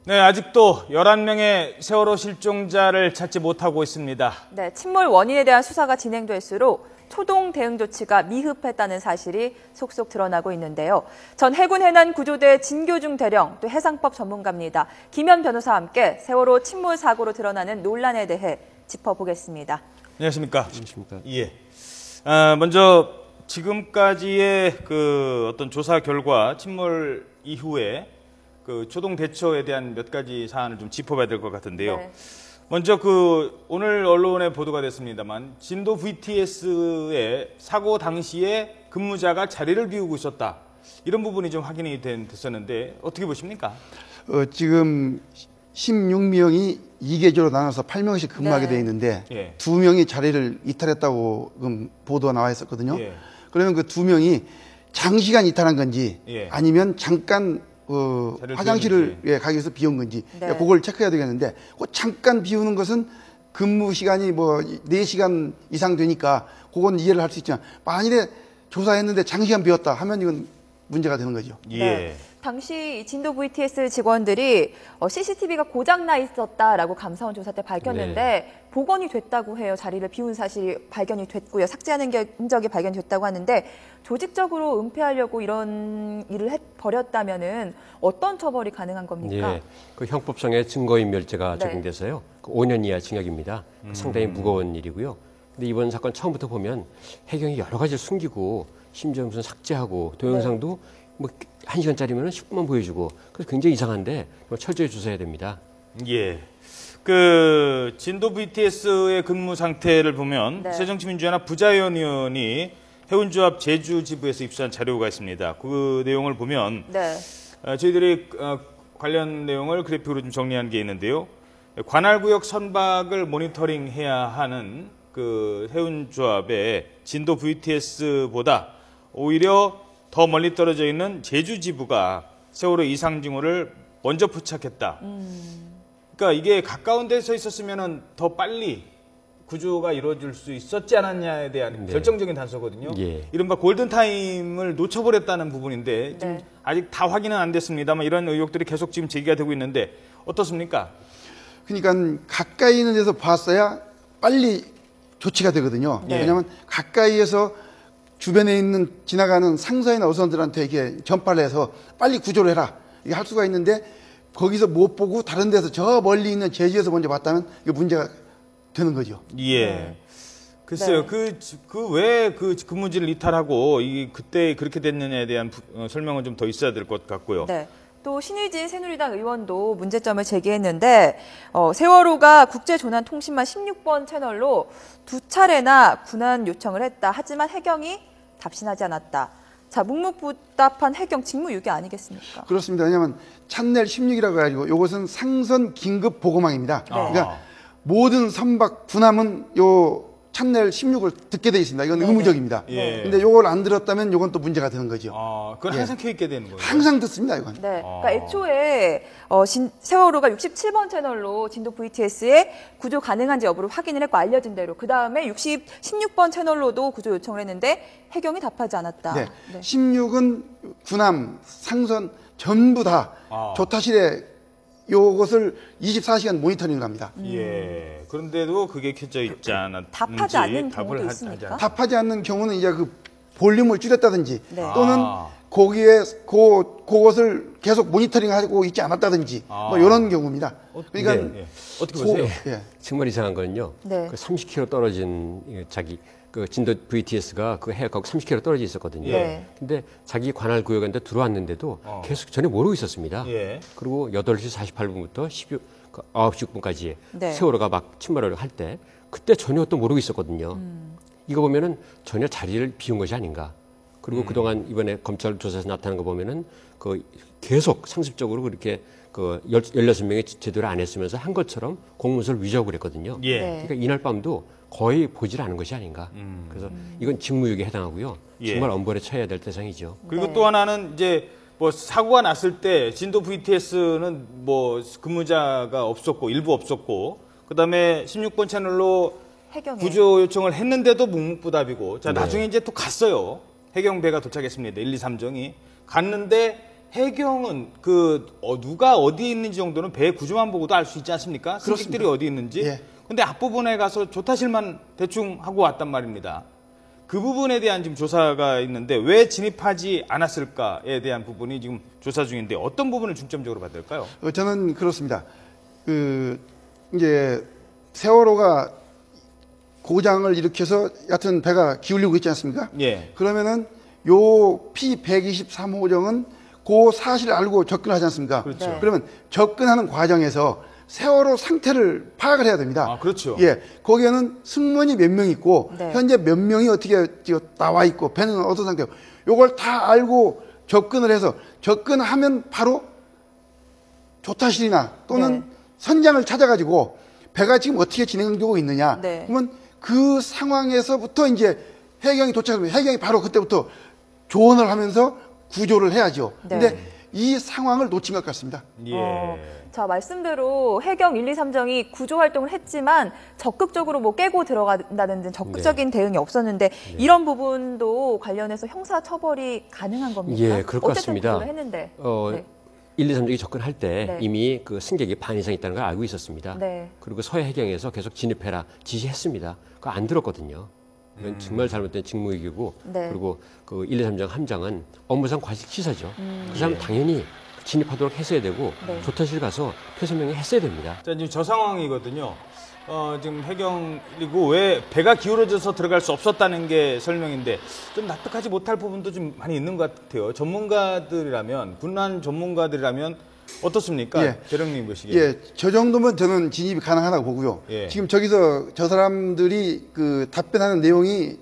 네, 아직도 11명의 세월호 실종자를 찾지 못하고 있습니다. 네, 침몰 원인에 대한 수사가 진행될수록 초동 대응 조치가 미흡했다는 사실이 속속 드러나고 있는데요. 전 해군 해난 구조대 진교중 대령, 또 해상법 전문가입니다. 김현 변호사와 함께 세월호 침몰 사고로 드러나는 논란에 대해 짚어보겠습니다. 안녕하십니까? 안녕하십니까? 예. 먼저 지금까지의 어떤 조사 결과 침몰 이후에 초동 대처에 대한 몇 가지 사안을 좀 짚어봐야 될 것 같은데요. 네. 먼저 오늘 언론에 보도가 됐습니다만 진도 VTS의 사고 당시에 근무자가 자리를 비우고 있었다. 이런 부분이 좀 확인이 됐었는데 어떻게 보십니까? 지금 16명이 2계조로 나눠서 8명씩 근무하게 돼 있는데 예. 2명이 자리를 이탈했다고 보도가 나와 있었거든요. 예. 그러면 그 2명이 장시간 이탈한 건지 예. 아니면 잠깐 화장실을 가기 위해서 비운 건지 그걸 체크해야 되겠는데 그 잠깐 비우는 것은 근무 시간이 4시간 이상 되니까 그건 이해를 할 수 있지만 만일에 조사했는데 장시간 비웠다 하면 이건 문제가 되는 거죠. 예. 네. 당시 진도 VTS 직원들이 CCTV가 고장나 있었다라고 감사원 조사 때 밝혔는데 복원이 됐다고 해요. 자리를 비운 사실이 발견이 됐고요. 삭제하는 흔적이 발견됐다고 하는데 조직적으로 은폐하려고 이런 일을 벌였다면은 어떤 처벌이 가능한 겁니까? 예, 그 형법상의 증거인멸죄가 적용돼서요. 5년 이하 징역입니다. 상당히 무거운 일이고요. 근데 이번 사건 처음부터 보면 해경이 여러 가지를 숨기고 심지어 무슨 삭제하고 동영상도 1시간짜리면 10분만 보여주고 그래서 굉장히 이상한데 철저히 조사해야 됩니다. 예. 진도 VTS의 근무 상태를 보면 새정치민주연합 부자연 의원이 해운조합 제주지부에서 입수한 자료가 있습니다. 그 내용을 보면 저희들이 관련 내용을 그래픽으로 좀 정리한 게 있는데요. 관할구역 선박을 모니터링해야 하는 해운조합의 진도 VTS보다 오히려 더 멀리 떨어져 있는 제주지부가 세월호 이상 징후를 먼저 포착했다. 그러니까 이게 가까운 데서 있었으면 더 빨리 구조가 이루어질 수 있었지 않았냐에 대한 결정적인 단서거든요. 예. 이른바 골든타임을 놓쳐버렸다는 부분인데 지금 아직 다 확인은 안 됐습니다만 이런 의혹들이 계속 지금 제기가 되고 있는데 어떻습니까? 그러니까 가까이 있는 데서 봤어야 빨리 조치가 되거든요. 왜냐하면 가까이에서 주변에 있는 지나가는 상사이나 어선들한테 이렇게 전파를 해서 빨리 구조를 해라 이게 할 수가 있는데 거기서 못 보고 다른 데서 저 멀리 있는 제주에서 먼저 봤다면 이게 문제가 되는 거죠. 예. 글쎄요, 왜 근무지를 이탈하고 그때 그렇게 됐느냐에 대한 설명은 좀 더 있어야 될 것 같고요. 네. 또 신의진 새누리당 의원도 문제점을 제기했는데 세월호가 국제조난통신망 16번 채널로 2차례나 군안 요청을 했다. 하지만 해경이 답신하지 않았다. 자, 묵묵부답한 해경 직무유기 아니겠습니까? 그렇습니다. 왜냐하면 찬넬 16이라고 해가지고 이것은 상선 긴급 보고망입니다. 그러니까 모든 선박 군함은 요 찬넬 16을 듣게 돼 있습니다. 이건 의무적입니다. 근데 이걸 안 들었다면 이건 또 문제가 되는 거죠. 그건 항상 켜 있게 되는 거예요. 항상 듣습니다, 이건. 네. 그러니까 애초에 세월호가 67번 채널로 진도 VTS에 구조 가능한지 여부를 확인을 했고 알려진 대로 그 다음에 16번 채널로도 구조 요청을 했는데 해경이 답하지 않았다. 네. 16은 군함, 상선 전부 다 조타실에 요것을 24시간 모니터링을 합니다. 예. 그런데도 그게 켜져 있지 않았는지 답하지 않는 경우도 있습니까? 답하지 않는 경우는 이제 볼륨을 줄였다든지 또는 거기에 그것을 계속 모니터링하고 있지 않았다든지 이런 경우입니다. 그러니까 어떻게 보세요? 정말 이상한 거는요. 30km 떨어진 진도 VTS가 해역하고 30km 떨어져 있었거든요. 근데 자기 관할 구역인데 들어왔는데도 계속 전혀 모르고 있었습니다. 그리고 8시 48분부터 9시 6분까지 세월호가 막 침몰을 할 때 그때 전혀 또 모르고 있었거든요. 이거 보면은 전혀 자리를 비운 것이 아닌가. 그리고 그동안 이번에 검찰 조사에서 나타난 거 보면은 계속 상습적으로 그렇게 16명이 제대로 안 했으면서 한 것처럼 공문서를 위조하고 그랬거든요. 그러니까 이날 밤도 거의 보질 않은 것이 아닌가. 그래서 이건 직무유기에 해당하고요. 정말 엄벌에 처해야 될 대상이죠. 그리고 또 하나는 이제 사고가 났을 때 진도 VTS는 근무자가 없었고 일부 없었고 그다음에 16번 채널로 해경에. 구조 요청을 했는데도 묵묵부답이고 나중에 이제 또 갔어요. 해경배가 도착했습니다. 1, 2, 3정이 갔는데 해경은 누가 어디 있는지 정도는 배 구조만 보고도 알 수 있지 않습니까? 승객들이 어디 있는지. 예. 근데 앞부분에 가서 조타실만 대충 하고 왔단 말입니다. 그 부분에 대한 지금 조사가 있는데 왜 진입하지 않았을까에 대한 부분이 지금 조사 중인데 어떤 부분을 중점적으로 봐야 될까요? 저는 그렇습니다. 이제 세월호가 고장을 일으켜서 여하튼 배가 기울이고 있지 않습니까? 예. 그러면은 요 P123호정은 그 사실을 알고 접근하지 않습니까? 그렇죠. 네. 그러면 접근하는 과정에서 세월호 상태를 파악을 해야 됩니다. 아, 그렇죠. 예. 거기에는 승무원이 몇 명 있고, 네. 현재 몇 명이 어떻게 나와 있고, 배는 어떤 상태고, 요걸 다 알고 접근을 해서 접근하면 바로 조타실이나 또는 네. 선장을 찾아가지고 배가 지금 어떻게 진행되고 있느냐. 네. 그러면 그 상황에서부터 이제 해경이 도착하면 해경이 바로 그때부터 조언을 하면서 구조를 해야죠. 네. 근데 이 상황을 놓친 것 같습니다. 예. 자, 말씀대로 해경 1, 2, 3정이 구조 활동을 했지만 적극적으로 뭐 깨고 들어간다는 등 적극적인 대응이 없었는데 이런 부분도 관련해서 형사 처벌이 가능한 겁니까? 예, 그럴 것 어쨌든 같습니다. 구조를 했는데. 네. 1, 2, 3정이 접근할 때 네. 이미 그 승객이 반 이상 있다는 걸 알고 있었습니다. 네. 그리고 서해 해경에서 계속 진입해라 지시했습니다. 그거 안 들었거든요. 이건 정말 잘못된 직무유기고 네. 그리고 그 1, 2, 3정 함장은 업무상 과실치사죠. 그 사람 당연히 진입하도록 했어야 되고 네. 조타실 가서 표소명을 했어야 됩니다. 자, 지금 저 상황이거든요. 지금 해경이고 왜 배가 기울어져서 들어갈 수 없었다는 게 설명인데 좀 납득하지 못할 부분도 좀 많이 있는 것 같아요. 전문가들이라면, 군란 전문가들이라면 어떻습니까? 예. 대령님 보시기에. 예, 저 정도면 저는 진입이 가능하다고 보고요. 예. 지금 저기서 저 사람들이 그 답변하는 내용이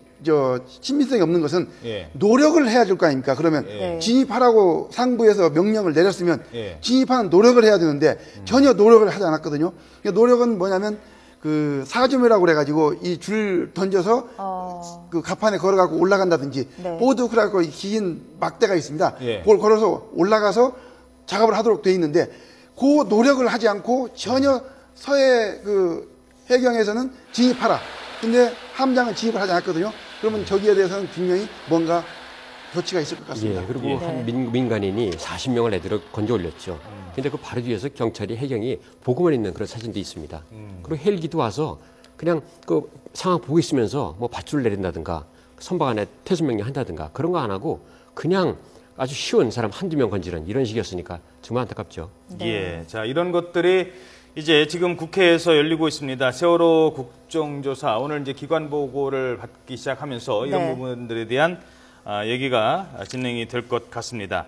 친밀성이 없는 것은 예. 노력을 해야 될 거 아닙니까? 그러면 예. 진입하라고 진입하라고 상부에서 명령을 내렸으면 예. 진입하는 노력을 해야 되는데 전혀 노력을 하지 않았거든요. 그러니까 노력은 뭐냐면 그 사주매라고 그래가지고 이 줄 던져서 그 갑판에 걸어가고 올라간다든지 네. 보드 그래갖고 긴 막대가 있습니다. 예. 그걸 걸어서 올라가서 작업을 하도록 돼 있는데 그 노력을 하지 않고 전혀 서해 그 해경에서는 진입하라. 근데 함장은 진입을 하지 않았거든요. 그러면 저기에 대해서는 분명히 뭔가 조치가 있을 것 같습니다. 예, 그리고 예. 한 민간인이 40명을 내들어 건져 올렸죠. 근데 그 바로 뒤에서 경찰이 해경이 보고만 있는 그런 사진도 있습니다. 그리고 헬기도 와서 그냥 그 상황 보고 있으면서 뭐 밧줄을 내린다든가 선박 안에 퇴수명령 한다든가 그런 거 안 하고 그냥 아주 쉬운 사람 한두 명 건지는 이런 식이었으니까 정말 안타깝죠. 예. 자, 이런 것들이 이제 지금 국회에서 열리고 있습니다. 세월호 국정조사 오늘 이제 기관 보고를 받기 시작하면서 이런 네. 부분들에 대한 얘기가 진행이 될 것 같습니다.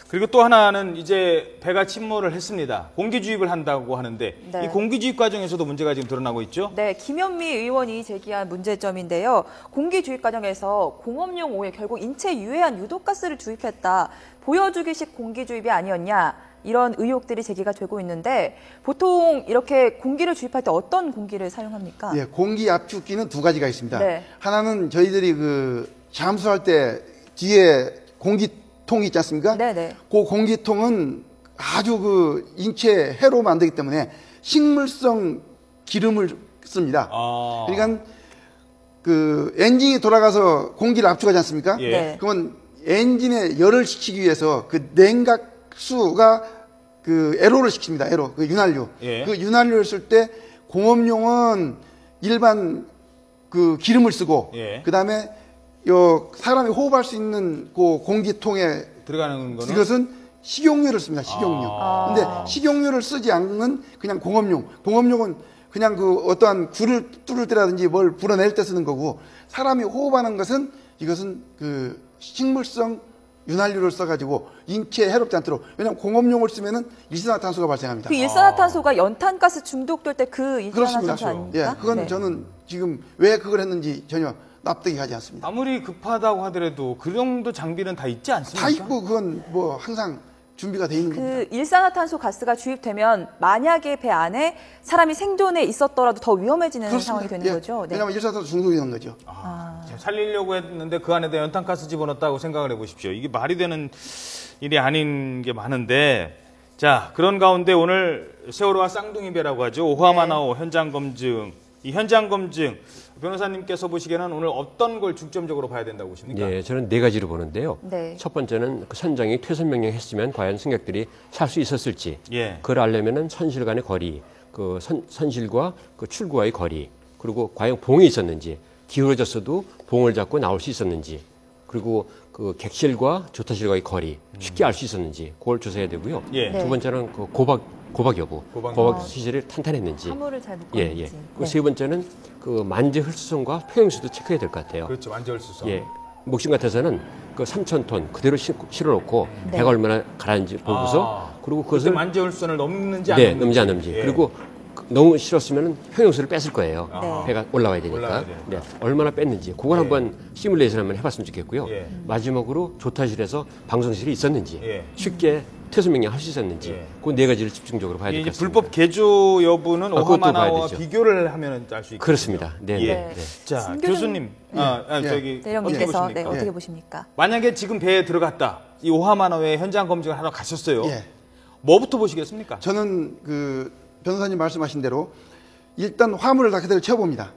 그리고 또 하나는 이제 배가 침몰을 했습니다. 공기 주입을 한다고 하는데 네. 이 공기 주입 과정에서도 문제가 지금 드러나고 있죠? 네, 김현미 의원이 제기한 문제점인데요. 공기 주입 과정에서 공업용 오해 결국 인체 유해한 유독가스를 주입했다. 보여주기식 공기 주입이 아니었냐. 이런 의혹들이 제기가 되고 있는데 보통 이렇게 공기를 주입할 때 어떤 공기를 사용합니까? 예, 공기 압축기는 두 가지가 있습니다. 네. 하나는 저희들이 그 잠수할 때 뒤에 공기통이 있지 않습니까? 네네. 그 공기통은 아주 그 인체 해로 만들기 때문에 식물성 기름을 씁니다. 아. 그러니까 그 엔진이 돌아가서 공기를 압축하지 않습니까? 예. 네. 그러면 엔진에 열을 식히기 위해서 그 냉각수가 그 에로를 식힙니다. 에로, 그 윤활유. 예. 그 윤활유를 쓸 때 공업용은 일반 그 기름을 쓰고 예. 그다음에 요 사람이 호흡할 수 있는 그 공기통에 들어가는 거는 이것은 식용유를 씁니다. 식용유. 아. 근데 식용유를 쓰지 않는 그냥 공업용. 공업용은 그냥 그 어떠한 굴을 뚫을 때라든지 뭘 불어낼 때 쓰는 거고 사람이 호흡하는 것은 이것은 그 식물성 윤활유를 써가지고 인체에 해롭지 않도록. 왜냐하면 공업용을 쓰면은 일산화탄소가 발생합니다. 그 일산화탄소가 연탄가스 중독될 때 그 일산화탄소 그렇습니다. 아닙니까? 예, 그건 네. 저는 지금 왜 그걸 했는지 전혀 납득이 가지 않습니다. 아무리 급하다고 하더라도 그 정도 장비는 다 있지 않습니까? 다 있고 그건 뭐 항상 준비가 돼 있는 겁니다. 그 일산화탄소 가스가 주입되면 만약에 배 안에 사람이 생존해 있었더라도 더 위험해지는 상황이 되는 예, 거죠. 네. 왜냐하면 일산화탄소 중독이 되는 거죠. 살리려고 했는데 그 안에다 연탄가스 집어넣었다고 생각을 해보십시오. 이게 말이 되는 일이 아닌 게 많은데 자 그런 가운데 오늘 세월호와 쌍둥이 배라고 하죠. 오하마나오 현장 검증 이 현장 검증 변호사님께서 보시기에는 오늘 어떤 걸 중점적으로 봐야 된다고 보십니까? 네, 저는 네 가지로 보는데요. 네. 첫 번째는 그 선장이 퇴선 명령했으면 과연 승객들이 살 수 있었을지. 예. 그걸 알려면은 선실 간의 거리, 그 선실과 그 출구와의 거리, 그리고 과연 봉이 있었는지, 기울어졌어도 봉을 잡고 나올 수 있었는지, 그리고 그 객실과 조타실과의 거리 쉽게 알 수 있었는지 그걸 조사해야 되고요. 예. 네. 두 번째는 그 고박 여부, 고박 시설이 탄탄했는지. 사물을 잘 예, 묶었는지. 예. 그 세 번째는 그 만재 흡수성과 표형수도 체크해야 될 것 같아요. 그렇죠. 완전수성. 예. 목심 같아서는 그 3,000톤 그대로 실어놓고 네. 배가 얼마나 가라앉는지 보고서 그리고 그것을 그것을 만재울선을 넘는지 안 네, 넘는지. 넘지 안 넘지. 예. 그리고 너무 실었으면 평형수를 뺐을 거예요. 네. 배가 올라와야 되니까. 올라가야 되니까. 네, 얼마나 뺐는지 그걸 예. 한번 시뮬레이션 한번 해봤으면 좋겠고요. 예. 마지막으로 조타실에서 방송실이 있었는지 예. 쉽게 퇴소 명령 할 수 있었는지 예. 그 네 가지를 집중적으로 봐야 될 이게 것 이제 같습니다. 불법 개조 여부는 그것도 봐야 오하마나와 되죠. 비교를 하면 알 수 있겠죠. 그렇습니다. 네, 예. 네. 네. 자, 진교는- 교수님, 예. 저기 대령님께서 어떻게 네, 보십니까? 어떻게 보십니까? 만약에 지금 배에 들어갔다, 이 오하마나와의 현장 검증을 하러 가셨어요. 예. 뭐부터 보시겠습니까? 저는 그 변호사님 말씀하신 대로 일단 화물을 다 그대로 채워봅니다.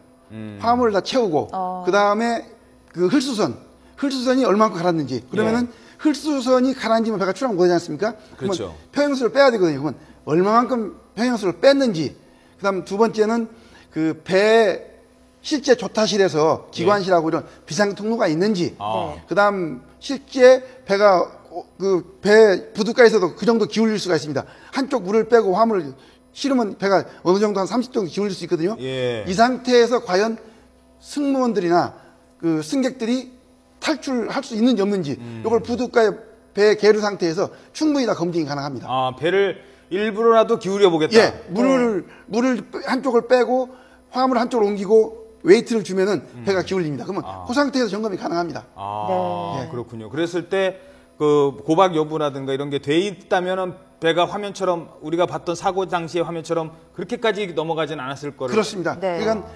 화물을 다 채우고 그 다음에 그 흘수선이 얼마만큼 갈았는지 그러면은 흘수선이 가라앉으면 배가 출항 못하지 않습니까? 그렇죠. 그러면 평형수를 빼야 되거든요. 그러면 얼마만큼 평형수를 뺐는지 그다음 두 번째는 그 배 실제 조타실에서 기관실하고 이런 비상 통로가 있는지 아. 그다음 실제 배가 그 배 부둣가에서도 그 정도 기울일 수가 있습니다. 한쪽 물을 빼고 화물을 실으면 배가 어느 정도 한 30 정도 기울일 수 있거든요. 예. 이 상태에서 과연 승무원들이나 그 승객들이 탈출할 수 있는지 없는지 이걸 부둣가의 배 계류 상태에서 충분히 다 검증이 가능합니다. 아, 배를 일부러라도 기울여 보겠다. 예, 물을 한쪽을 빼고 화물 한쪽으로 옮기고 웨이트를 주면은 배가 기울립니다. 그러면 그 상태에서 점검이 가능합니다. 아, 네. 그렇군요. 그랬을 때 그 고박 여부라든가 이런 게 돼 있다면은 배가 화면처럼 우리가 봤던 사고 당시의 화면처럼 그렇게까지 넘어가진 않았을 거를. 그렇습니다. 네. 그러니까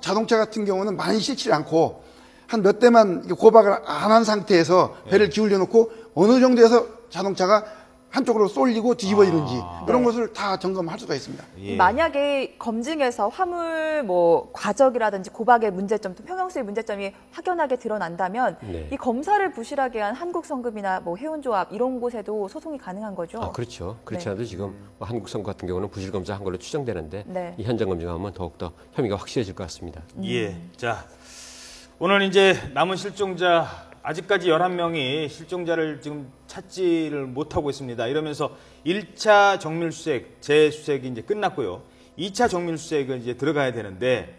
자동차 같은 경우는 많이 실지 않고 한 몇 대만 고박을 안 한 상태에서 배를 기울여 놓고 어느 정도에서 자동차가 한쪽으로 쏠리고 뒤집어지는지 그런 네. 것을 다 점검할 수가 있습니다. 예. 만약에 검증에서 화물 뭐 과적이라든지 고박의 문제점, 또 평형수의 문제점이 확연하게 드러난다면 네. 이 검사를 부실하게 한 한국성급이나 뭐 해운조합 이런 곳에도 소송이 가능한 거죠. 아, 그렇죠. 그렇지 네. 않아도 지금 뭐 한국성 같은 경우는 부실 검사한 걸로 추정되는데 네. 이 현장 검증하면 더욱더 혐의가 확실해질 것 같습니다. 예. 자, 오늘 이제 남은 실종자 아직까지 11명이 실종자를 지금 찾지를 못하고 있습니다. 이러면서 1차 정밀수색, 재수색이 이제 끝났고요. 2차 정밀수색을 이제 들어가야 되는데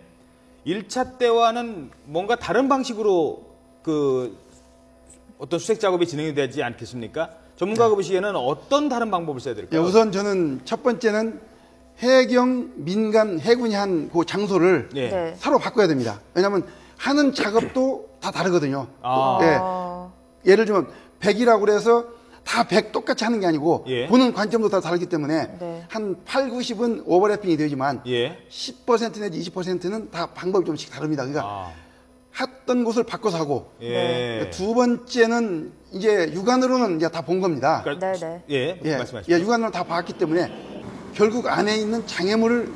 1차 때와는 뭔가 다른 방식으로 그 어떤 수색 작업이 진행이 되지 않겠습니까? 전문가가 보시기에는 어떤 다른 방법을 써야 예, 될까요? 우선 저는 첫 번째는 해경, 민간, 해군이 한 그 장소를 예. 네. 서로 바꿔야 됩니다. 왜냐하면 하는 작업도 다 다르거든요. 아. 예. 예를 들면 100이라고 그래서 다 100 똑같이 하는 게 아니고 예. 보는 관점도 다 다르기 때문에 네. 한 8, 90은 오버래핑이 되지만 예. 10% 내지 20%는 다 방법이 좀씩 다릅니다. 그러니까 아. 했던 곳을 바꿔서 하고 예. 두 번째는 이제 육안으로는 이제 다 본 겁니다. 그러니까 네네. 예. 예, 말씀하시죠. 예, 육안으로 다 봤기 때문에 결국 안에 있는 장애물을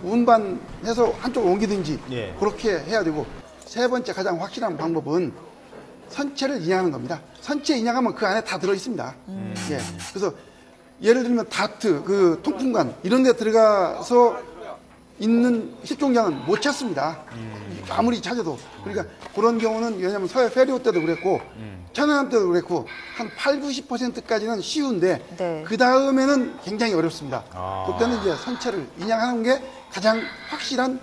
운반해서 한쪽으로 옮기든지 예. 그렇게 해야 되고 세 번째 가장 확실한 방법은 선체를 인양하는 겁니다. 선체 인양하면 그 안에 다 들어 있습니다. 예, 그래서 예를 들면 다트, 그 통풍관 이런 데 들어가서 있는 실종자는 못 찾습니다. 아무리 찾아도. 그러니까 그런 경우는 왜냐하면 서해 페리오 때도 그랬고 천안함 때도 그랬고 한 8, 90%까지는 쉬운데 네. 그 다음에는 굉장히 어렵습니다. 아. 그때는 이제 선체를 인양하는 게 가장 확실한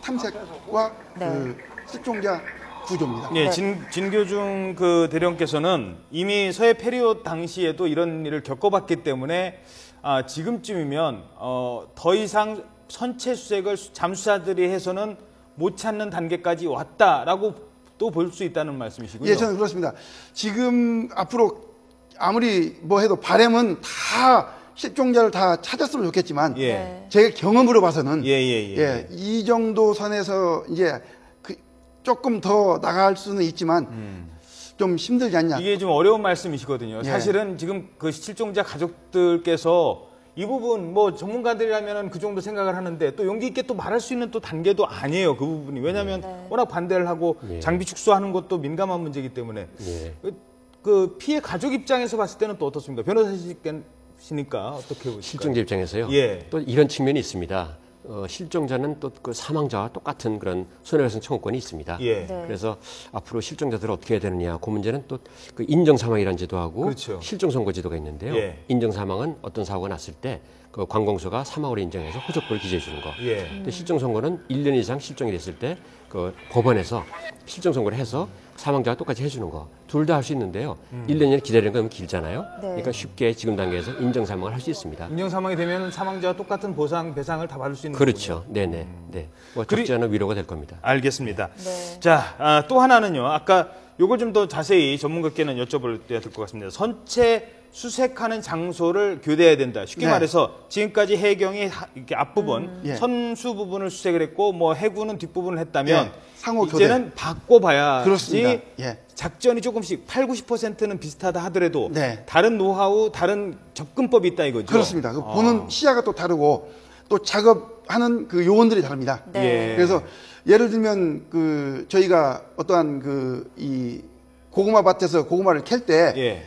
탐색과 네. 그 실종자 구조입니다. 예, 네. 진교중 그 대령께서는 이미 서해 페리오 당시에도 이런 일을 겪어봤기 때문에 지금쯤이면 더 이상 선체 수색을 잠수사들이 해서는 못 찾는 단계까지 왔다라고 또 볼 수 있다는 말씀이시군요. 예, 저는 그렇습니다. 지금 앞으로 아무리 뭐 해도 바람은 다 실종자를 다 찾았으면 좋겠지만 예. 네. 제 경험으로 봐서는 예. 이 정도 선에서 이제 조금 더 나갈 수는 있지만 좀 힘들지 않냐. 이게 좀 어려운 말씀이시거든요. 예. 사실은 지금 그 실종자 가족들께서 이 부분 뭐 전문가들이라면 그 정도 생각을 하는데 또 용기 있게 또 말할 수 있는 또 단계도 아니에요. 그 부분이. 왜냐하면 워낙 반대를 하고 장비 축소하는 것도 민감한 문제이기 때문에 그 피해 가족 입장에서 봤을 때는 또 어떻습니까? 변호사시니까 어떻게 보실까요? 실종자 입장에서요. 예. 또 이런 측면이 있습니다. 실종자는 또 그 사망자와 똑같은 그런 손해배상 청구권이 있습니다. 예. 네. 그래서 앞으로 실종자들을 어떻게 해야 되느냐, 그 문제는 또 그 인정사망이라는 제도하고 그렇죠. 실종선고제도가 있는데요. 예. 인정사망은 어떤 사고가 났을 때 그 관공서가 사망으로 인정해서 호적부를 기재해 주는 거. 예. 근데 실종선고는 1년 이상 실종이 됐을 때 그 법원에서 실종선고를 해서 사망자와 똑같이 해주는 거. 둘 다 할 수 있는데요. 1년이 기다리는 건 너무 길잖아요. 네. 그러니까 쉽게 지금 단계에서 인정사망을 할 수 있습니다. 인정 사망이 되면 사망자와 똑같은 보상 배상을 다 받을 수 있는 그렇죠. 네네. 네. 뭐 적지 않은 위로가 될 겁니다. 알겠습니다. 네. 자, 또 하나는요. 아까 요걸 좀 더 자세히 전문가께는 여쭤볼 때야 될 것 같습니다. 선체 수색하는 장소를 교대해야 된다. 쉽게 네. 말해서 지금까지 해경이 이렇게 앞부분, 예. 선수 부분을 수색을 했고 뭐 해군은 뒷부분을 했다면 예. 상호 교대. 이제는 바꿔봐야지 그렇습니다. 예. 작전이 조금씩 80~90%는 비슷하다 하더라도 네. 다른 노하우, 다른 접근법이 있다 이거죠. 그렇습니다. 그 보는 시야가 또 다르고 또 작업하는 그 요원들이 다릅니다. 네. 예. 그래서 예를 들면 그 저희가 어떠한 그 이 고구마 밭에서 고구마를 캘 때 예.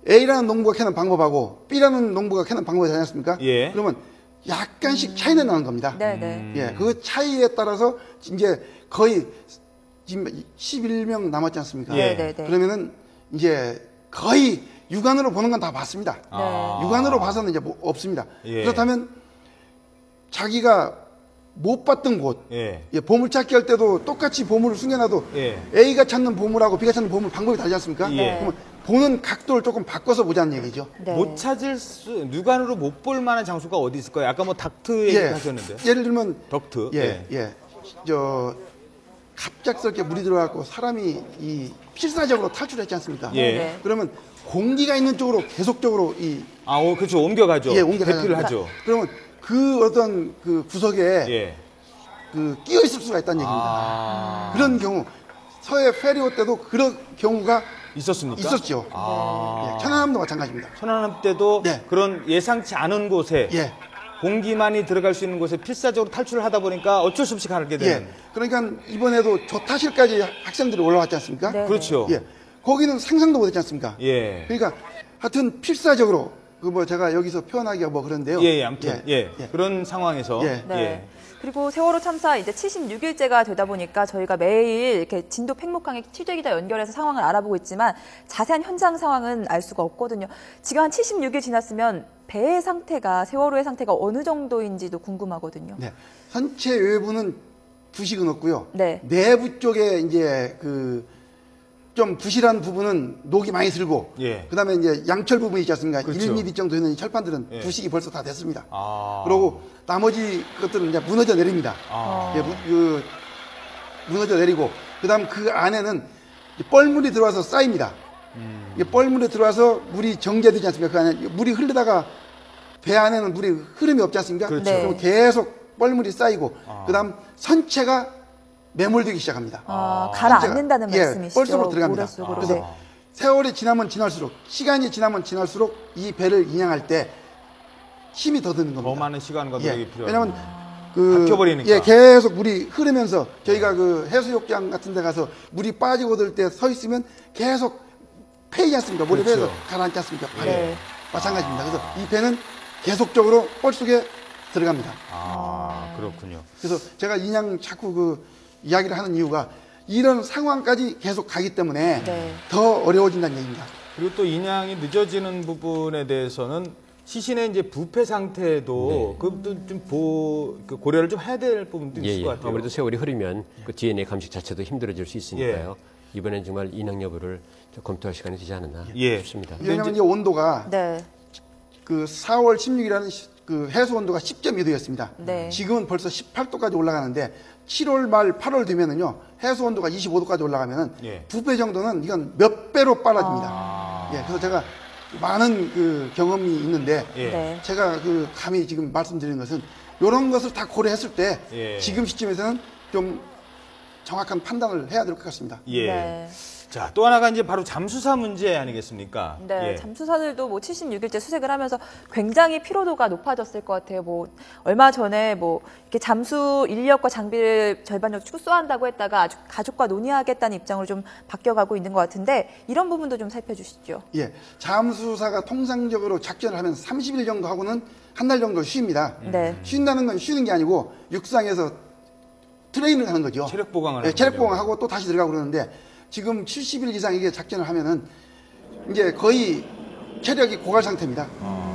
A라는 농부가 캐는 방법하고 B라는 농부가 캐는 방법이 다르지 않습니까? 예. 그러면 약간씩 차이는 나는 겁니다. 네네. 예, 그 차이에 따라서 이제 거의 지금 11명 남았지 않습니까? 예. 네네. 그러면은 이제 거의 육안으로 보는 건 다 봤습니다. 아. 육안으로 봐서는 이제 뭐 없습니다. 예. 그렇다면 자기가 못 봤던 곳, 예. 예, 보물찾기 할 때도 똑같이 보물을 숨겨놔도 예. A가 찾는 보물하고 B가 찾는 보물 방법이 다르지 않습니까? 예. 그러면 보는 각도를 조금 바꿔서 보자는 얘기죠. 네. 못 찾을 수, 육안으로 못 볼 만한 장소가 어디 있을까요? 아까 뭐 닥트 얘기 하셨는데. 예를 들면 덕트. 예. 저 갑작스럽게 물이 들어가고 사람이 이 필사적으로 탈출했지 않습니까? 예. 네. 그러면 공기가 있는 쪽으로 계속적으로 그렇죠. 옮겨가죠. 옮겨가죠. 대피를 하죠. 그러면 그 어떤 그 구석에 예. 그 끼어 있을 수가 있다는 얘기입니다. 그런 경우 서해 페리오 때도 그런 경우가 있었습니까? 있었죠. 예, 천안함도 마찬가지입니다. 천안함 때도 네. 그런 예상치 않은 곳에 예. 공기만이 들어갈 수 있는 곳에 필사적으로 탈출을 하다 보니까 어쩔 수 없이 가게 되는. 예. 그러니까 이번에도 조타실까지 학생들이 올라왔지 않습니까? 네. 그렇죠. 예. 거기는 상상도 못했지 않습니까? 예. 그러니까 하여튼 필사적으로 그 뭐 제가 여기서 표현하기가 뭐 그런데요. 예, 아무튼 그런 상황에서 예. 네. 그리고 세월호 참사 이제 76일째가 되다 보니까 저희가 매일 이렇게 진도 팽목항에 취재기자 연결해서 상황을 알아보고 있지만 자세한 현장 상황은 알 수가 없거든요. 지금 한 76일 지났으면 배의 상태가 세월호의 상태가 어느 정도인지도 궁금하거든요. 네. 선체 외부는 부식은 없고요. 네. 내부 쪽에 이제 그 좀 부실한 부분은 녹이 많이 들고, 예. 그다음에 이제 양철 부분이 있지 않습니까? 그렇죠. 1mm 정도 있는 이 철판들은 예. 부식이 벌써 다 됐습니다. 아. 그리고 나머지 것들은 이제 무너져 내립니다. 아. 예, 무너져 내리고, 그다음 그 안에는 뻘물이 들어와서 쌓입니다. 이게 뻘물이 들어와서 물이 정제되지 않습니까? 그 안에 물이 흐르다가 배 안에는 물이 흐름이 없지 않습니까? 그렇죠. 네. 그럼 계속 뻘물이 쌓이고, 그다음 선체가 매몰되기 시작합니다. 가라앉는다는 예, 말씀이시죠? 뻘속으로 들어갑니다. 모래속으로. 그래서 네. 세월이 지나면 지날수록, 시간이 지나면 지날수록 이 배를 인양할 때 힘이 더 드는 겁니다. 더 많은 시간과 노력이 필요하고. 왜냐하면 그 박혀버리니까. 예, 계속 물이 흐르면서 저희가 그 해수욕장 같은 데 가서 물이 빠지고 들 때 서 있으면 계속 패이지 않습니까? 물이 그렇죠. 패서 가라앉지 않습니까? 발이. 네. 마찬가지입니다. 그래서 이 배는 계속적으로 뻘 속에 들어갑니다. 그렇군요. 그래서 제가 인양 자꾸 그 이야기를 하는 이유가 이런 상황까지 계속 가기 때문에 네. 더 어려워진다는 얘기입니다. 그리고 또 인양이 늦어지는 부분에 대해서는 시신의 이제 부패 상태도 그것도 좀 그 고려를 좀 해야 될 부분도 있을 것 같아요. 아무래도 세월이 흐르면 그 DNA 감식 자체도 힘들어질 수 있으니까요. 이번엔 정말 인양 여부를 좀 검토할 시간이 되지 않았나 싶습니다. 왜냐하면 이 온도가 네. 그 4월 16일이라는 그 해수 온도가 10.2도였습니다. 네. 지금은 벌써 18도까지 올라가는데 7월 말 8월 되면은요 해수 온도가 25도까지 올라가면은 예. 부패 정도는 이건 몇 배로 빨라집니다. 예, 그래서 제가 많은 그 경험이 있는데 예. 네. 제가 그 감히 지금 말씀드리는 것은 이런 것을 다 고려했을 때 예. 지금 시점에서는 좀 정확한 판단을 해야 될 것 같습니다. 예. 네. 자, 또 하나가 이제 바로 잠수사 문제 아니겠습니까? 네, 잠수사들도 뭐 76일째 수색을 하면서 굉장히 피로도가 높아졌을 것 같아요. 뭐 얼마 전에 뭐 이렇게 잠수 인력과 장비를 절반적으로 축소한다고 했다가 아주 가족과 논의하겠다는 입장으로 좀 바뀌어가고 있는 것 같은데 이런 부분도 좀 살펴주시죠. 예, 잠수사가 통상적으로 작전을 하면 30일 정도 하고는 한 달 정도 쉬입니다. 네. 쉰다는 건 쉬는 게 아니고 육상에서 트레이닝을 하는 거죠. 체력 보강을 예, 체력 보강하고 또 다시 들어가고 그러는데 지금 70일 이상 이게 작전을 하면은 이제 거의 체력이 고갈 상태입니다.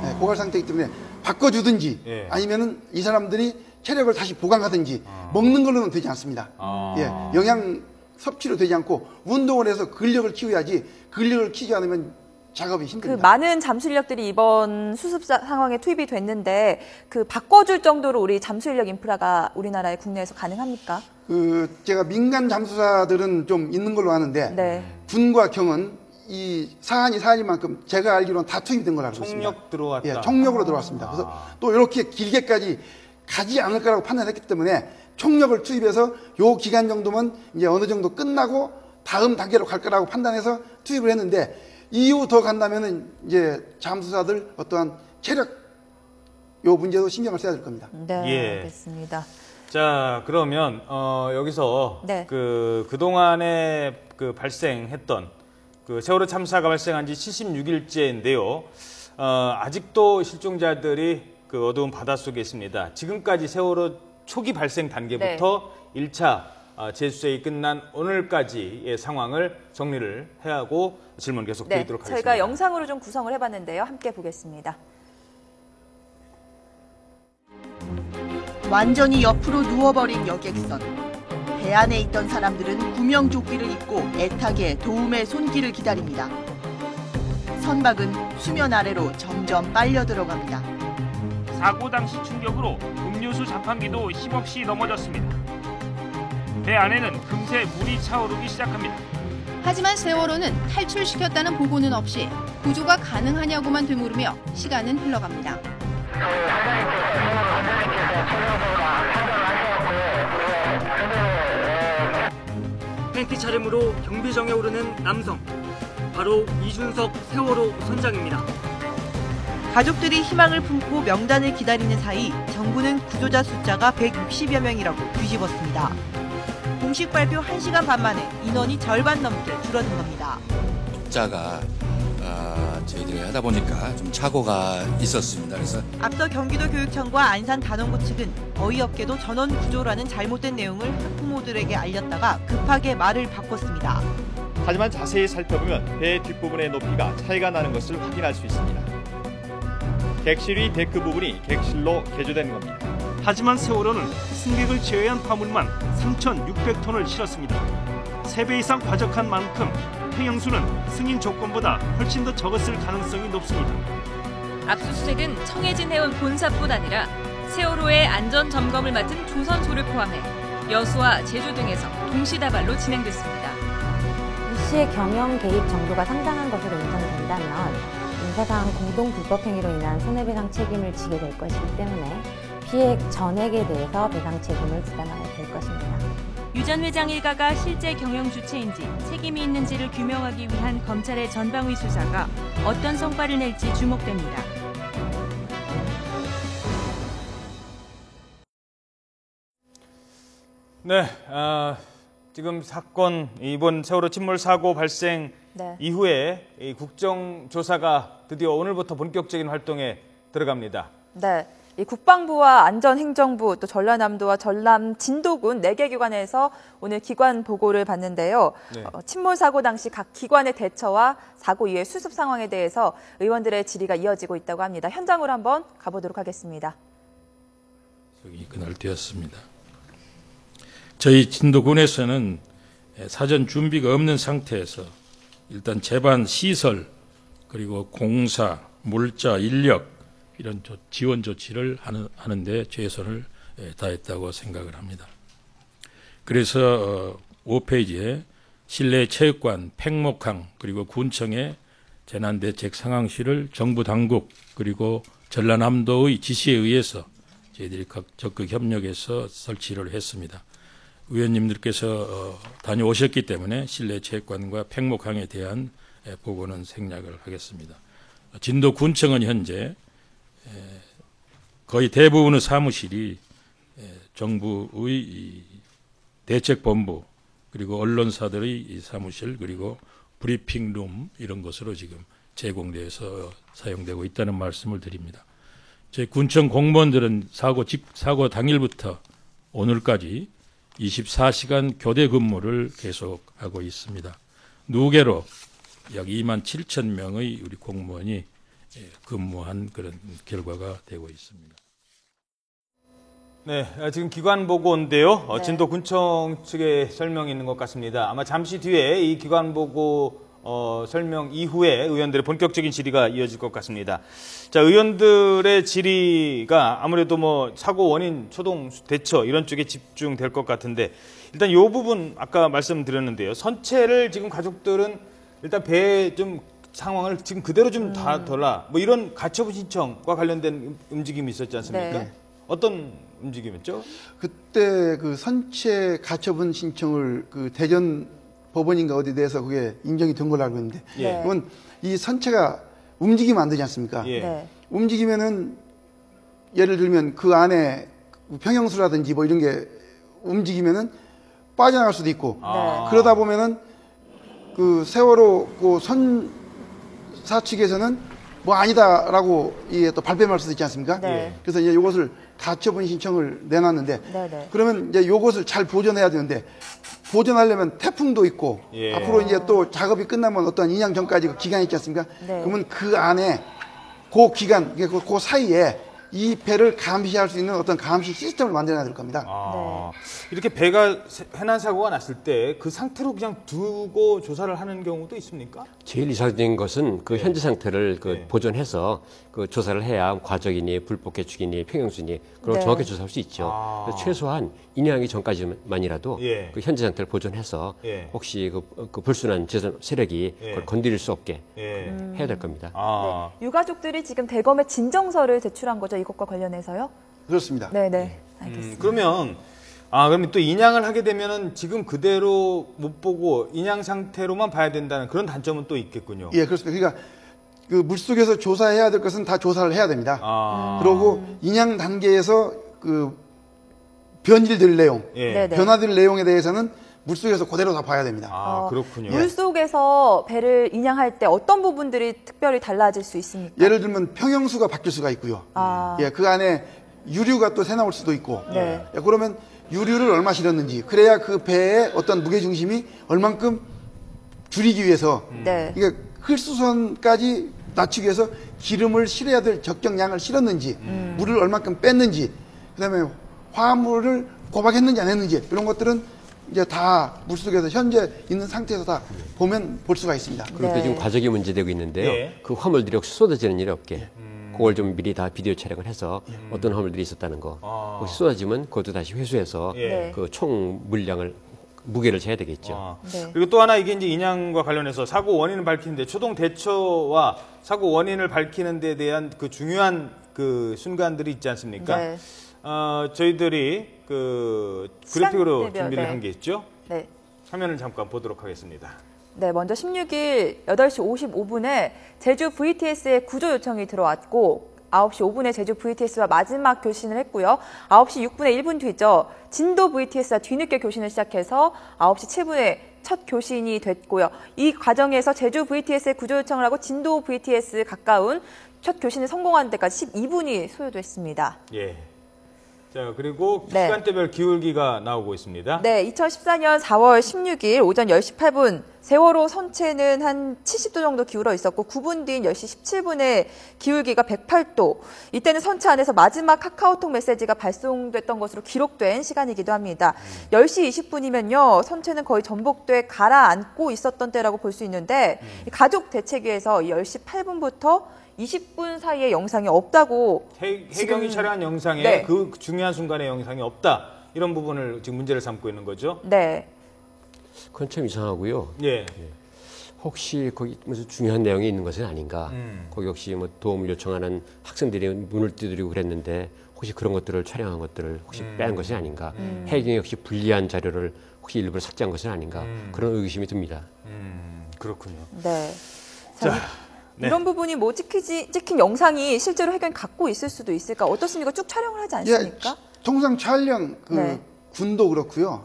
예, 고갈 상태이기 때문에 바꿔주든지 아니면은 이 사람들이 체력을 다시 보강하든지 먹는 걸로는 되지 않습니다. 예, 영양 섭취로 되지 않고 운동을 해서 근력을 키워야지 근력을 키우지 않으면 작업이 힘듭니다. 그 많은 잠수 인력들이 이번 수습 상황에 투입이 됐는데 그 바꿔줄 정도로 우리 잠수 인력 인프라가 우리나라에 국내에서 가능합니까? 그 제가 민간 잠수사들은 좀 있는 걸로 아는데 네. 군과 경은 이 사안이 만큼 제가 알기로는 다 투입된 걸로 알고 있습니다. 총력 들어왔다. 예, 총력으로 들어왔습니다. 그래서 또 이렇게 길게까지 가지 않을 거라고 판단했기 때문에 총력을 투입해서 요 기간 정도면 이제 어느 정도 끝나고 다음 단계로 갈 거라고 판단해서 투입을 했는데 이후 더 간다면은 이제 잠수사들 어떠한 체력 요 문제도 신경을 써야 될 겁니다. 네, 알겠습니다. 자, 그러면 여기서 네. 그동안에 그 발생했던 그 세월호 참사가 발생한 지 76일째인데요. 아직도 실종자들이 그 어두운 바닷속에 있습니다. 지금까지 세월호 초기 발생 단계부터 1차 재수색이 끝난 오늘까지의 상황을 정리를 해야 하고 질문 계속 드리도록 하겠습니다. 저희가 영상으로 좀 구성을 해봤는데요. 함께 보겠습니다. 완전히 옆으로 누워버린 여객선. 배 안에 있던 사람들은 구명조끼를 입고 애타게 도움의 손길을 기다립니다. 선박은 수면 아래로 점점 빨려 들어갑니다. 사고 당시 충격으로 음료수 자판기도 힘없이 넘어졌습니다. 배 안에는 금세 물이 차오르기 시작합니다. 하지만 세월호는 탈출시켰다는 보고는 없이 구조가 가능하냐고만 되물으며 시간은 흘러갑니다. 팬티 차림으로 경비정에 오르는 남성. 바로 이준석 세월호 선장입니다. 가족들이 희망을 품고 명단을 기다리는 사이 정부는 구조자 숫자가 160여 명이라고 뒤집었습니다. 공식 발표 1시간 반 만에 인원이 절반 넘게 줄어든 겁니다. 숫자가 저희들이 하다 보니까 좀 착오가 있었습니다. 그래서 앞서 경기도 교육청과 안산단원고 측은 어이없게도 전원 구조라는 잘못된 내용을 학부모들에게 알렸다가 급하게 말을 바꿨습니다. 하지만 자세히 살펴보면 배 뒷부분의 높이가 차이가 나는 것을 확인할 수 있습니다. 객실 위 데크 부분이 객실로 개조된 겁니다. 하지만 세월호는 승객을 제외한 화물만 3,600톤을 실었습니다. 3배 이상 과적한 만큼 폐영수는 승인 조건보다 훨씬 더 적었을 가능성이 높습니다. 압수수색은 청해진 해운 본사뿐 아니라 세월호의 안전 점검을 맡은 조선소를 포함해 여수와 제주 등에서 동시다발로 진행됐습니다. 이 씨의 경영 개입 정도가 상당한 것으로 인정된다면 인사상 공동 불법 행위로 인한 손해배상 책임을 지게 될 것이기 때문에 피해 전액에 대해서 배상 책임을 부담해야 될 것입니다. 유 전 회장 일가가 실제 경영 주체인지 책임이 있는지를 규명하기 위한 검찰의 전방위 수사가 어떤 성과를 낼지 주목됩니다. 네, 지금 사건 이번 세월호 침몰 사고 발생 이후에 이 국정조사가 드디어 오늘부터 본격적인 활동에 들어갑니다. 네. 이 국방부와 안전행정부, 또 전라남도와 전남 진도군 4개 기관에서 오늘 기관 보고를 받는데요. 네. 침몰 사고 당시 각 기관의 대처와 사고 이후의 수습 상황에 대해서 의원들의 질의가 이어지고 있다고 합니다. 현장으로 한번 가보도록 하겠습니다. 그날 되었습니다. 저희 진도군에서는 사전 준비가 없는 상태에서 일단 제반 시설 그리고 공사, 물자, 인력 이런 지원 조치를 하는데 최선을 다했다고 생각을 합니다. 그래서 5페이지에 실내 체육관, 팽목항 그리고 군청의 재난대책 상황실을 정부 당국 그리고 전라남도의 지시에 의해서 저희들이 적극 협력해서 설치를 했습니다. 의원님들께서 다녀오셨기 때문에 실내 체육관과 팽목항에 대한 보고는 생략을 하겠습니다. 진도군청은 현재 거의 대부분의 사무실이 정부의 이 대책본부 그리고 언론사들의 이 사무실 그리고 브리핑룸 이런 것으로 지금 제공돼서 사용되고 있다는 말씀을 드립니다. 저희 군청 공무원들은 사고 당일부터 오늘까지 24시간 교대 근무를 계속하고 있습니다. 누계로 약 2만 7천 명의 우리 공무원이 근무한 그런 결과가 되고 있습니다. 네, 지금 기관 보고인데요. 네. 진도군청 측의 설명이 있는 것 같습니다. 아마 잠시 뒤에 이 기관 보고 설명 이후에 의원들의 본격적인 질의가 이어질 것 같습니다. 자, 의원들의 질의가 아무래도 뭐 사고 원인, 초동 대처 이런 쪽에 집중될 것 같은데 일단 이 부분 아까 말씀드렸는데요. 선체를 지금 가족들은 일단 배에 좀 상황을 지금 그대로 좀 놔둬라 뭐 이런 가처분 신청과 관련된 움직임이 있었지 않습니까? 네. 어떤 움직임이었죠? 그때 그 선체 가처분 신청을 그 대전 법원인가 어디 대해서 그게 인정이 된 걸로 알고 있는데 예. 그건 이 선체가 움직이면 안 되지 않습니까? 예. 네. 움직이면은 예를 들면 그 안에 평형수라든지 뭐 이런 게 움직이면은 빠져나갈 수도 있고 그러다 보면은 그 세월호 그 선사 측에서는 뭐 아니다라고 이게 또 발뺌할 수도 있지 않습니까? 네. 그래서 이제 이것을 가처분 신청을 내놨는데 네네. 그러면 이제 이것을 잘 보존해야 되는데 보존하려면 태풍도 있고 예. 앞으로 이제 또 작업이 끝나면 어떤 인양 전까지 기간이 있지 않습니까? 네. 그러면 그 안에 그 기간, 그 사이에 이 배를 감시할 수 있는 어떤 감시 시스템을 만들어야 될 겁니다. 이렇게 배가 해난 사고가 났을 때 그 상태로 그냥 두고 조사를 하는 경우도 있습니까? 제일 이상적인 것은 그 현재 상태를 그 네. 보존해서 그 조사를 해야 과적이니 불법 개축이니 평형수니 그런 네. 정확히 조사할 수 있죠. 그래서 최소한 인양하기 전까지만이라도 예. 그 현재 상태를 보존해서 예. 혹시 그 불순한 재산 세력이 예. 그걸 건드릴 수 없게 예. 해야 될 겁니다. 유가족들이 지금 대검에 진정서를 제출한 거죠, 이것과 관련해서요? 그렇습니다. 네네. 알겠습니다. 그러면 그럼 또 인양을 하게 되면은 지금 그대로 못 보고 인양 상태로만 봐야 된다는 그런 단점은 또 있겠군요. 예, 그렇습니다. 그러니까 그 물속에서 조사해야 될 것은 다 조사를 해야 됩니다. 그리고 인양 단계에서 그 변질될 내용, 예. 변화될 내용에 대해서는 물속에서 그대로 다 봐야 됩니다. 그렇군요. 물속에서 배를 인양할 때 어떤 부분들이 특별히 달라질 수 있습니까? 예를 들면 평형수가 바뀔 수가 있고요. 예, 그 안에 유류가 또 새 나올 수도 있고. 네. 예, 그러면 유류를 얼마 실었는지, 그래야 그 배의 어떤 무게 중심이 얼만큼 줄이기 위해서, 네. 그러니까 흘수선까지 낮추기 위해서 기름을 실어야 될 적정량을 실었는지, 물을 얼만큼 뺐는지, 그다음에 화물을 고박했는지 안 했는지 이런 것들은 이제 다 물속에서 현재 있는 상태에서 다 보면 볼 수가 있습니다. 그럴 때 지금 과적이 문제되고 있는데요. 예. 그 화물들이 혹시 쏟아지는 일이 없게 그걸 좀 미리 다 비디오 촬영을 해서 어떤 화물들이 있었다는 거 혹시 쏟아지면 그것도 다시 회수해서 예. 그 총 물량을 무게를 재야 되겠죠. 네. 그리고 또 하나 이게 이제 인양과 관련해서 사고 원인을 밝히는데 초동 대처와 사고 원인을 밝히는 데 대한 그 중요한 그 순간들이 있지 않습니까? 네. 저희들이 그 그래픽으로 시간대별, 준비를 네. 한 게 있죠. 네. 화면을 잠깐 보도록 하겠습니다. 네, 먼저 16일 8시 55분에 제주 VTS에 구조 요청이 들어왔고 9시 5분에 제주 VTS와 마지막 교신을 했고요. 9시 6분에 1분 뒤죠. 진도 VTS와 뒤늦게 교신을 시작해서 9시 7분에 첫 교신이 됐고요. 이 과정에서 제주 VTS에 구조 요청을 하고 진도 VTS 가까운 첫 교신을 성공하는 데까지 12분이 소요됐습니다. 예. 자, 그리고 네. 시간대별 기울기가 나오고 있습니다. 네, 2014년 4월 16일 오전 10시 8분 세월호 선체는 한 70도 정도 기울어 있었고 9분 뒤인 10시 17분에 기울기가 108도. 이때는 선체 안에서 마지막 카카오톡 메시지가 발송됐던 것으로 기록된 시간이기도 합니다. 10시 20분이면요. 선체는 거의 전복돼 가라앉고 있었던 때라고 볼 수 있는데 가족 대책위에서 10시 8분부터 20분 사이에 영상이 없다고 해경이 촬영한 영상에 네. 그 중요한 순간의 영상이 없다. 이런 부분을 지금 문제를 삼고 있는 거죠. 네. 그건 참 이상하고요. 예. 혹시 거기 무슨 중요한 내용이 있는 것은 아닌가. 거기 혹시 뭐 도움을 요청하는 학생들이 문을 두드리고 그랬는데 혹시 그런 것들을 촬영한 것들을 혹시 뺀 것이 아닌가. 해경이 혹시 불리한 자료를 혹시 일부러 삭제한 것은 아닌가. 그런 의구심이 듭니다. 그렇군요. 네. 자, 이런 부분이 뭐 찍힌 영상이 실제로 해경이 갖고 있을 수도 있을까? 어떻습니까? 쭉 촬영을 하지 않습니까? 통상 촬영 군도 그렇고요,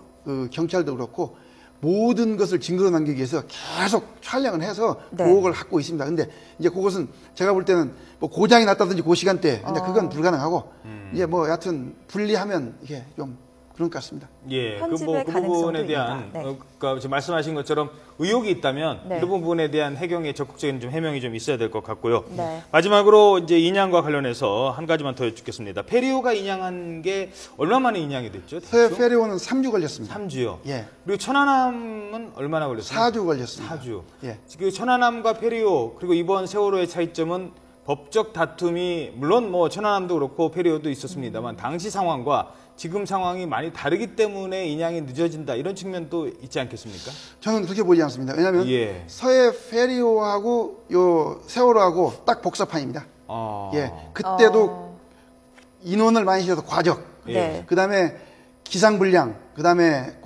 경찰도 그렇고 모든 것을 증거로 남기기 위해서 계속 촬영을 해서 보호를 갖고 있습니다. 근데 이제 그것은 제가 볼 때는 뭐 고장이 났다든지 그 시간대, 근데 그건 불가능하고 이제 뭐 여하튼 분리하면 이게 좀 그런 것 같습니다. 예, 그 부분에 대한 그러니까 지금 말씀하신 것처럼 의혹이 있다면 이런 부분에 대한 해경의 적극적인 좀 해명이 좀 있어야 될 것 같고요. 마지막으로 이제 인양과 관련해서 한 가지만 더 여쭙겠습니다. 페리오가 인양한 게 얼마 만에 인양이 됐죠? 서해 페리오는 3주 걸렸습니다. 3주요. 예. 그리고 천안함은 얼마나 걸렸습니까? 4주 걸렸습니다. 4주. 예. 그 천안함과 페리오 그리고 이번 세월호의 차이점은 법적 다툼이 물론 뭐 천안함도 그렇고 페리오도 있었습니다만 당시 상황과 지금 상황이 많이 다르기 때문에 인양이 늦어진다 이런 측면도 있지 않겠습니까? 저는 그렇게 보지 않습니다. 왜냐하면 서해 페리오하고 요 세월호하고 딱 복사판입니다. 예, 그때도 인원을 많이 실어서 과적, 그다음에 기상 불량, 그다음에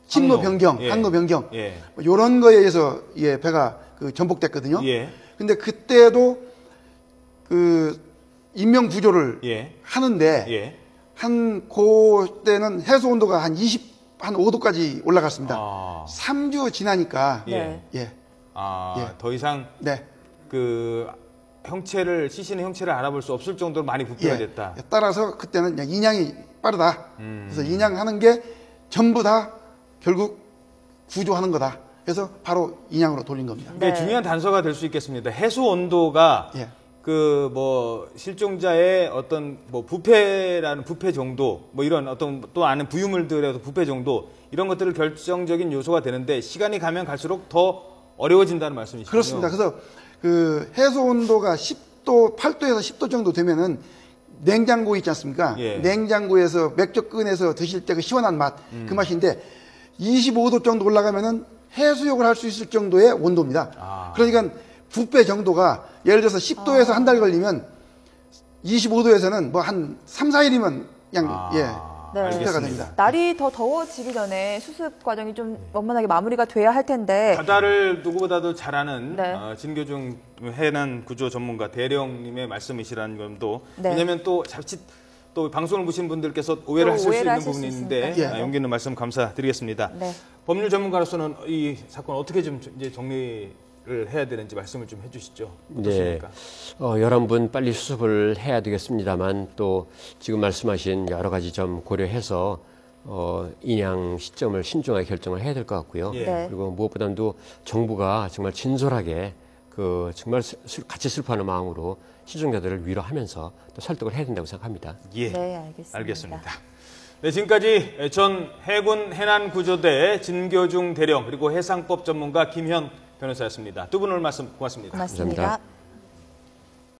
침로 변경, 항로 변경 이런 거에 의해서 배가 전복됐거든요. 근데 그때도 인명 구조를 하는데 그때는 해수 온도가 한 5도까지 올라갔습니다. 3주 지나니까 더 이상 그 시신의 형체를 알아볼 수 없을 정도로 많이 부패가 됐다. 따라서 그때는 인양이 빠르다. 그래서 인양하는 게 전부 다 결국 구조하는 거다. 그래서 바로 인양으로 돌린 겁니다. 중요한 단서가 될 수 있겠습니다. 해수 온도가 실종자의 어떤 부패라는 부패 정도, 이런 어떤 또 아는 부유물들의 부패 정도, 이런 것들을 결정적인 요소가 되는데 시간이 가면 갈수록 더 어려워진다는 말씀이시죠? 그렇습니다. 그래서 해수 온도가 10도, 8도에서 10도 정도 되면은 냉장고 있지 않습니까? 냉장고에서 맥주 꺼내서 드실 때 그 시원한 맛, 그 맛인데 25도 정도 올라가면은 해수욕을 할 수 있을 정도의 온도입니다. 그러니까 부패 정도가 예를 들어서 10도에서 한 달 걸리면 25도에서는 뭐 한 3, 4일이면 그냥 부패가 됩니다. 날이 더 더워지기 전에 수습 과정이 좀 원만하게 마무리가 돼야 할 텐데 바다를 누구보다도 잘 아는 진교중 해난 구조 전문가 대령님의 말씀이시라는 점도 왜냐하면 또 자칫 또 방송을 보신 분들께서 오해를 하실 수 있는 부분인데 용기 있는 말씀 감사드리겠습니다. 법률 전문가로서는 이 사건 어떻게 좀 이제 정리를 해야 되는지 말씀을 좀 해주시죠. 어떻습니까? 11분 빨리 수습을 해야 되겠습니다만 또 지금 말씀하신 여러 가지 점 고려해서 인양 시점을 신중하게 결정을 해야 될 것 같고요. 그리고 무엇보다도 정부가 정말 진솔하게 정말 같이 슬퍼하는 마음으로 시청자들을 위로하면서 또 설득을 해야 된다고 생각합니다. 알겠습니다. 네, 지금까지 전 해군 해난구조대 진교중 대령 그리고 해상법 전문가 김현 변호사였습니다. 두 분 오늘 말씀 고맙습니다. 고맙습니다.